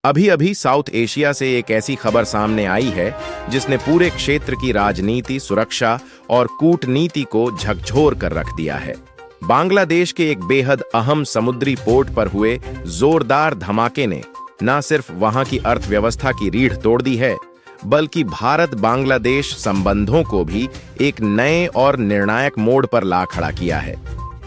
अभी अभी south Asia से एक ऐसी खबर सामने आई है जिसने पूरे क्षेत्र की राजनीति, सुरक्षा और कूटनीति को झकझोर कर रख दिया है। बांग्लादेश के एक बेहद अहम समुद्री पोर्ट पर हुए जोरदार धमाके ने न सिर्फ वहां की अर्थव्यवस्था की रीढ़ तोड़ दी है, बल्कि भारत बांग्लादेश संबंधों को भी एक नए और निर्णायक मोड़ पर ला खड़ा किया है।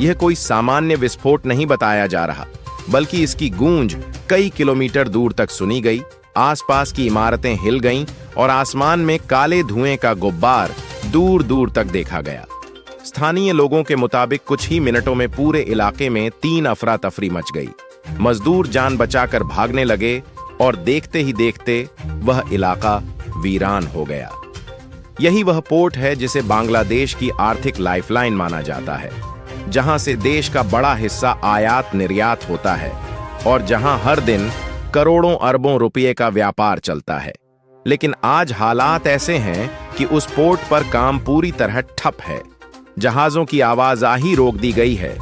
यह कोई सामान्य विस्फोट नहीं बताया जा रहा, बल्कि इसकी गूंज कई किलोमीटर दूर तक सुनी गई, आसपास की इमारतें हिल गईं और आसमान में काले धुएं का गुब्बार दूर दूर तक देखा गया। स्थानीय लोगों के मुताबिक कुछ ही मिनटों में पूरे इलाके में 3 अफरा तफरी मच गई। मजदूर जान बचाकर भागने लगे और देखते ही देखते वह इलाका वीरान हो गया। यही वह पोर्ट है जिसे बांग्लादेश की आर्थिक लाइफलाइन माना जाता है, जहां से देश का बड़ा हिस्सा आयात निर्यात होता है और जहां हर दिन करोड़ों अरबों रुपये का व्यापार चलता है। लेकिन आज हालात ऐसे हैं कि उस पोर्ट पर काम पूरी तरह ठप है। जहाजों की आवाजाही रोक दी गई है,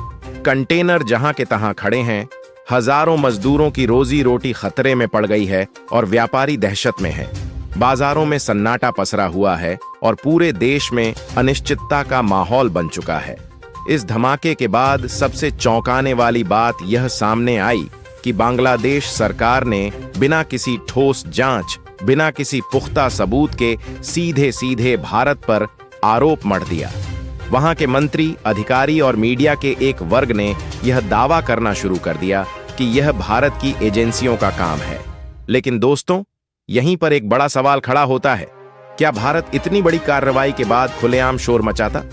कंटेनर जहां के तहां खड़े हैं, हजारों मजदूरों की रोजी रोटी खतरे में पड़ गई है और व्यापारी दहशत में है। बाजारों में सन्नाटा पसरा हुआ है और पूरे देश में अनिश्चितता का माहौल बन चुका है। इस धमाके के बाद सबसे चौंकाने वाली बात यह सामने आई कि बांग्लादेश सरकार ने बिना किसी ठोस जांच, बिना किसी पुख्ता सबूत के सीधे सीधे भारत पर आरोप मढ़ दिया। वहां के मंत्री, अधिकारी और मीडिया के एक वर्ग ने यह दावा करना शुरू कर दिया कि यह भारत की एजेंसियों का काम है। लेकिन दोस्तों, यहीं पर एक बड़ा सवाल खड़ा होता है, क्या भारत इतनी बड़ी कार्रवाई के बाद खुलेआम शोर मचाता?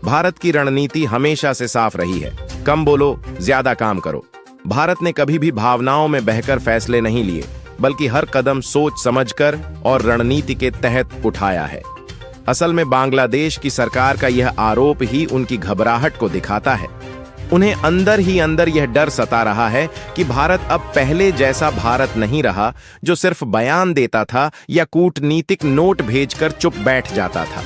भारत की रणनीति हमेशा से साफ रही है, कम बोलो, ज्यादा काम करो। भारत ने कभी भी भावनाओं में बहकर फैसले नहीं लिए, बल्कि हर कदम सोच समझकर और रणनीति के तहत उठाया है। असल में बांग्लादेश की सरकार का यह आरोप ही उनकी घबराहट को दिखाता है। उन्हें अंदर ही अंदर यह डर सता रहा है कि भारत अब पहले जैसा भारत नहीं रहा, जो सिर्फ बयान देता था या कूटनीतिक नोट भेजकर चुप बैठ जाता था।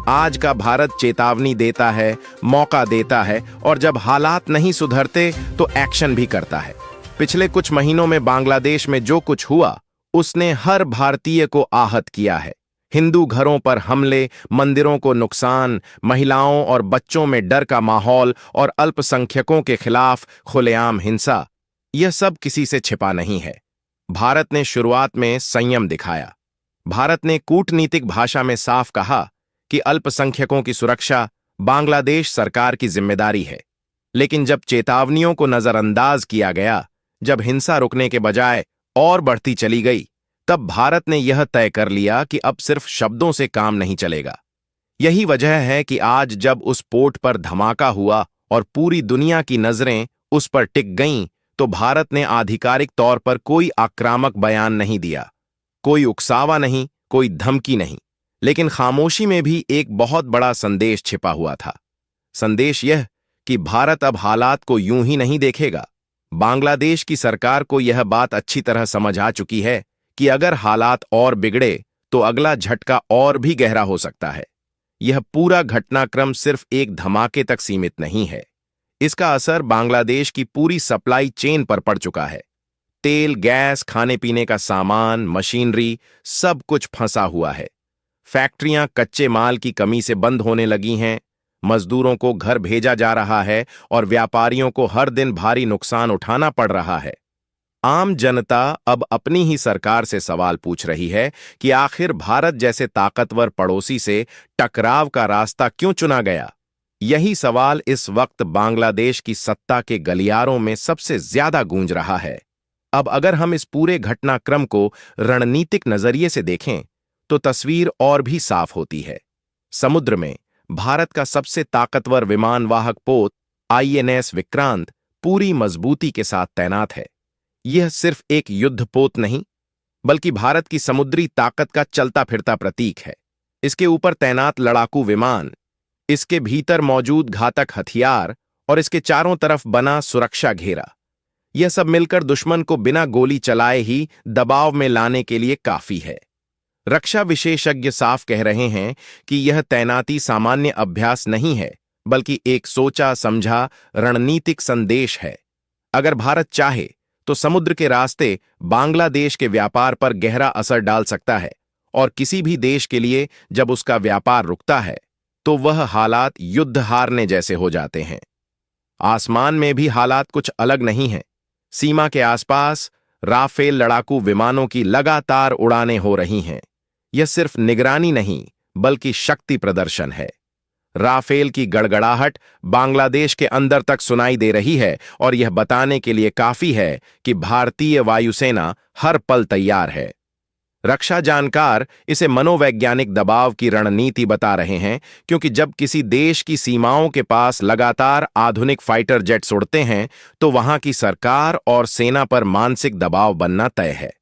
आज का भारत चेतावनी देता है, मौका देता है और जब हालात नहीं सुधरते तो एक्शन भी करता है। पिछले कुछ महीनों में बांग्लादेश में जो कुछ हुआ, उसने हर भारतीय को आहत किया है। हिंदू घरों पर हमले, मंदिरों को नुकसान, महिलाओं और बच्चों में डर का माहौल और अल्पसंख्यकों के खिलाफ खुलेआम हिंसा, यह सब किसी से छिपा नहीं है। भारत ने शुरुआत में संयम दिखाया। भारत ने कूटनीतिक भाषा में साफ कहा कि अल्पसंख्यकों की सुरक्षा बांग्लादेश सरकार की जिम्मेदारी है। लेकिन जब चेतावनियों को नजरअंदाज किया गया, जब हिंसा रुकने के बजाय और बढ़ती चली गई, तब भारत ने यह तय कर लिया कि अब सिर्फ शब्दों से काम नहीं चलेगा। यही वजह है कि आज जब उस पोर्ट पर धमाका हुआ और पूरी दुनिया की नजरें उस पर टिक गईं, तो भारत ने आधिकारिक तौर पर कोई आक्रामक बयान नहीं दिया, कोई उकसावा नहीं, कोई धमकी नहीं। लेकिन खामोशी में भी एक बहुत बड़ा संदेश छिपा हुआ था। संदेश यह कि भारत अब हालात को यूं ही नहीं देखेगा। बांग्लादेश की सरकार को यह बात अच्छी तरह समझ आ चुकी है कि अगर हालात और बिगड़े तो अगला झटका और भी गहरा हो सकता है। यह पूरा घटनाक्रम सिर्फ एक धमाके तक सीमित नहीं है। इसका असर बांग्लादेश की पूरी सप्लाई चेन पर पड़ चुका है। तेल, गैस, खाने पीने का सामान, मशीनरी, सब कुछ फंसा हुआ है। फैक्ट्रियां कच्चे माल की कमी से बंद होने लगी हैं, मजदूरों को घर भेजा जा रहा है और व्यापारियों को हर दिन भारी नुकसान उठाना पड़ रहा है। आम जनता अब अपनी ही सरकार से सवाल पूछ रही है कि आखिर भारत जैसे ताकतवर पड़ोसी से टकराव का रास्ता क्यों चुना गया। यही सवाल इस वक्त बांग्लादेश की सत्ता के गलियारों में सबसे ज्यादा गूंज रहा है। अब अगर हम इस पूरे घटनाक्रम को रणनीतिक नजरिए से देखें, तो तस्वीर और भी साफ होती है। समुद्र में भारत का सबसे ताकतवर विमानवाहक पोत INS विक्रांत पूरी मजबूती के साथ तैनात है। यह सिर्फ एक युद्धपोत नहीं, बल्कि भारत की समुद्री ताकत का चलता फिरता प्रतीक है। इसके ऊपर तैनात लड़ाकू विमान, इसके भीतर मौजूद घातक हथियार और इसके चारों तरफ बना सुरक्षा घेरा, यह सब मिलकर दुश्मन को बिना गोली चलाए ही दबाव में लाने के लिए काफी है। रक्षा विशेषज्ञ साफ कह रहे हैं कि यह तैनाती सामान्य अभ्यास नहीं है, बल्कि एक सोचा समझा रणनीतिक संदेश है। अगर भारत चाहे तो समुद्र के रास्ते बांग्लादेश के व्यापार पर गहरा असर डाल सकता है। और किसी भी देश के लिए जब उसका व्यापार रुकता है तो वह हालात युद्ध हारने जैसे हो जाते हैं। आसमान में भी हालात कुछ अलग नहीं हैं। सीमा के आसपास राफेल लड़ाकू विमानों की लगातार उड़ानें हो रही हैं। यह सिर्फ निगरानी नहीं बल्कि शक्ति प्रदर्शन है। राफेल की गड़गड़ाहट बांग्लादेश के अंदर तक सुनाई दे रही है और यह बताने के लिए काफी है कि भारतीय वायुसेना हर पल तैयार है। रक्षा जानकार इसे मनोवैज्ञानिक दबाव की रणनीति बता रहे हैं, क्योंकि जब किसी देश की सीमाओं के पास लगातार आधुनिक फाइटर जेट्स उड़ते हैं तो वहां की सरकार और सेना पर मानसिक दबाव बनना तय है।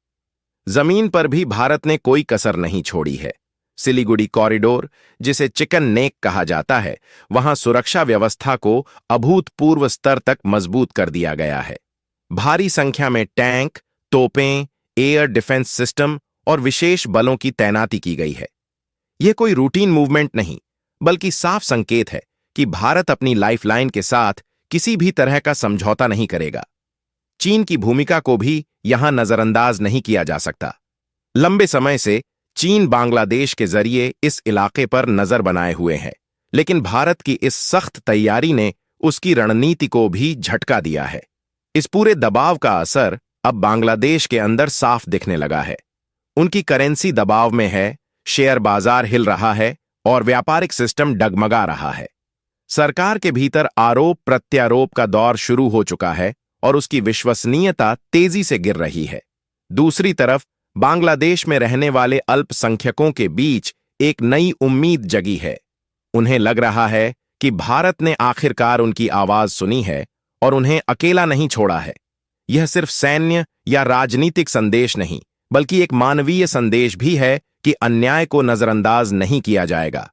जमीन पर भी भारत ने कोई कसर नहीं छोड़ी है। सिलीगुड़ी कॉरिडोर, जिसे चिकन नेक कहा जाता है, वहां सुरक्षा व्यवस्था को अभूतपूर्व स्तर तक मजबूत कर दिया गया है। भारी संख्या में टैंक, तोपें, एयर डिफेंस सिस्टम और विशेष बलों की तैनाती की गई है। यह कोई रूटीन मूवमेंट नहीं बल्कि साफ संकेत है कि भारत अपनी लाइफलाइन के साथ किसी भी तरह का समझौता नहीं करेगा। चीन की भूमिका को भी यहां नजरअंदाज नहीं किया जा सकता। लंबे समय से चीन बांग्लादेश के जरिए इस इलाके पर नजर बनाए हुए है, लेकिन भारत की इस सख्त तैयारी ने उसकी रणनीति को भी झटका दिया है। इस पूरे दबाव का असर अब बांग्लादेश के अंदर साफ दिखने लगा है। उनकी करेंसी दबाव में है, शेयर बाजार हिल रहा है और व्यापारिक सिस्टम डगमगा रहा है। सरकार के भीतर आरोप प्रत्यारोप का दौर शुरू हो चुका है और उसकी विश्वसनीयता तेजी से गिर रही है। दूसरी तरफ बांग्लादेश में रहने वाले अल्पसंख्यकों के बीच एक नई उम्मीद जगी है। उन्हें लग रहा है कि भारत ने आखिरकार उनकी आवाज सुनी है और उन्हें अकेला नहीं छोड़ा है। यह सिर्फ सैन्य या राजनीतिक संदेश नहीं बल्कि एक मानवीय संदेश भी है कि अन्याय को नजरअंदाज नहीं किया जाएगा।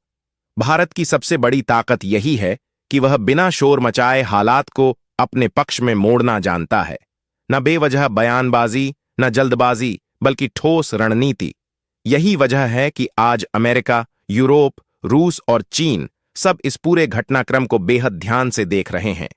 भारत की सबसे बड़ी ताकत यही है कि वह बिना शोर मचाए हालात को अपने पक्ष में मोड़ना जानता है। न बेवजह बयानबाजी, न जल्दबाजी, बल्कि ठोस रणनीति। यही वजह है कि आज अमेरिका, यूरोप, रूस और चीन सब इस पूरे घटनाक्रम को बेहद ध्यान से देख रहे हैं।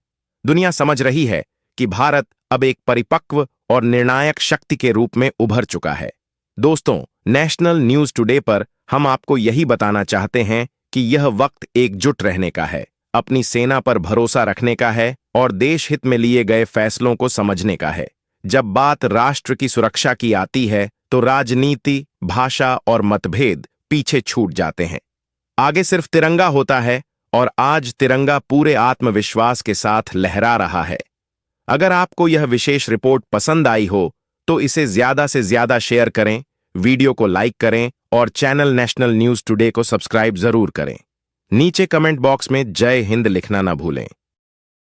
दुनिया समझ रही है कि भारत अब एक परिपक्व और निर्णायक शक्ति के रूप में उभर चुका है। दोस्तों, नेशनल न्यूज टुडे पर हम आपको यही बताना चाहते हैं कि यह वक्त एकजुट रहने का है, अपनी सेना पर भरोसा रखने का है और देश हित में लिए गए फैसलों को समझने का है। जब बात राष्ट्र की सुरक्षा की आती है तो राजनीति, भाषा और मतभेद पीछे छूट जाते हैं। आगे सिर्फ तिरंगा होता है और आज तिरंगा पूरे आत्मविश्वास के साथ लहरा रहा है। अगर आपको यह विशेष रिपोर्ट पसंद आई हो तो इसे ज्यादा से ज्यादा शेयर करें, वीडियो को लाइक करें और चैनल नेशनल न्यूज टुडे को सब्सक्राइब जरूर करें। नीचे कमेंट बॉक्स में जय हिंद लिखना ना भूलें।